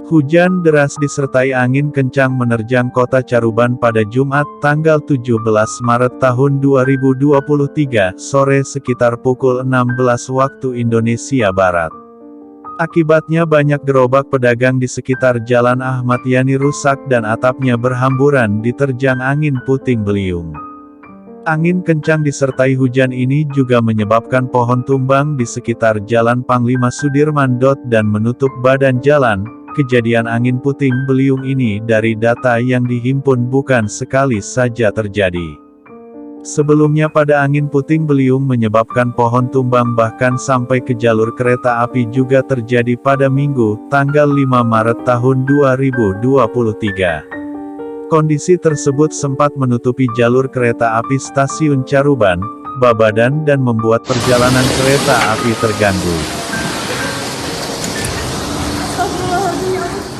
Hujan deras disertai angin kencang menerjang kota Caruban pada Jumat, tanggal 17 Maret tahun 2023, sore sekitar pukul 16 waktu Indonesia Barat. Akibatnya banyak gerobak pedagang di sekitar Jalan Ahmad Yani rusak dan atapnya berhamburan diterjang angin puting beliung. Angin kencang disertai hujan ini juga menyebabkan pohon tumbang di sekitar Jalan Panglima Sudirman dan menutup badan jalan. Kejadian angin puting beliung ini dari data yang dihimpun bukan sekali saja terjadi. Sebelumnya pada angin puting beliung menyebabkan pohon tumbang bahkan sampai ke jalur kereta api juga terjadi pada Minggu, tanggal 5 Maret tahun 2023. Kondisi tersebut sempat menutupi jalur kereta api stasiun Caruban, Babadan dan membuat perjalanan kereta api terganggu. Astagfirullahaladzim.